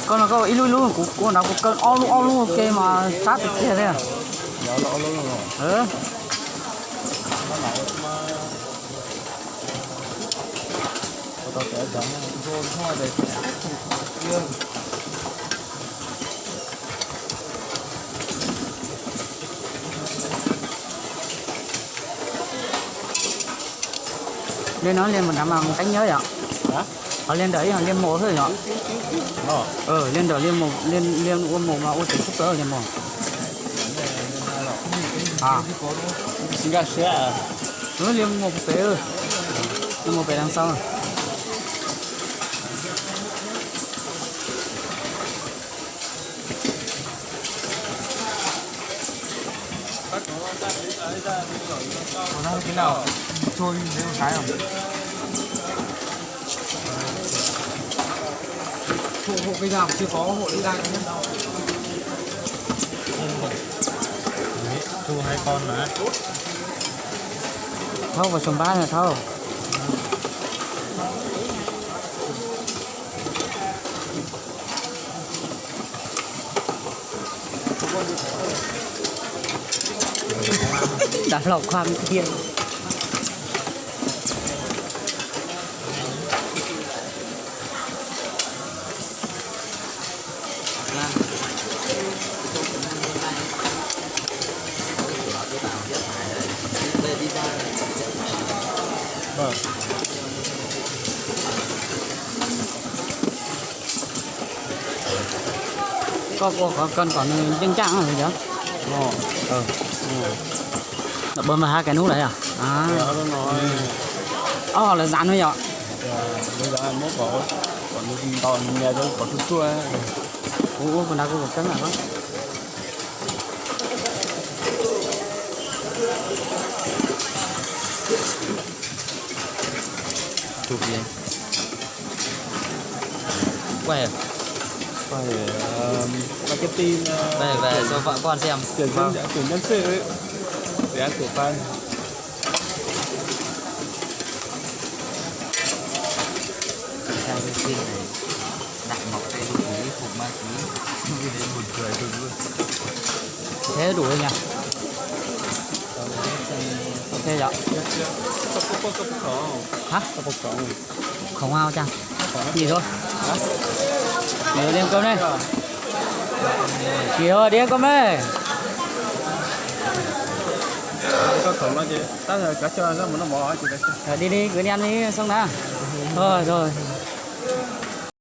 con nó có ít lui luôn của nó con o luôn ok mà sát được kia thế à? Nhỏ lỗ luôn rồi. Ừ. Tao sẽ chẳng vô thôi để kia. Lên nó lên một đám mà cánh nhớ vậy. Hả? Họ lên đấy họ lên mồ thôi nhở. Lên đó lên một lên ôm một mà ôm tính phúc tớ lên một. À. Xin ra xe à? Nó lên một phế ơi. Lên một phế đằng sau. Nó thế nào? Trôi thế một cái không? Hộ cây nào chưa có hộ đi ra nhé. Thu 2 con mà. Thâu vào chồng ba là thâu. Đã lọc khoan kia. Vâng. Có cần còn chân trang rồi chứ? Đập bơm vào hai cái nút đấy à? À. Là dán thôi nhở? Bây giờ mới có còn nhà đâu có chút chua. Còn đã có một cân nào không? Chụp gì? Quay à? Quay marketing. Về cho vợ con xem. Tuyển nhân sự ấy. Để ăn tuyển fan. Cái phim này đặt một cái túi phục ma túy. Vì thế buồn cười tôi luôn. Thế đủ rồi nhỉ? Ok dạ. Hả? Không ao chăng? Gì thôi? Hả? Để đi ăn cơm đây. Chị ơi đi ăn cơm đây. Có khẩu nó chứ. Tao giờ cả cho nó muốn nó bỏ chị đấy. Đi cứ đi ăn đi xong đã. Rồi.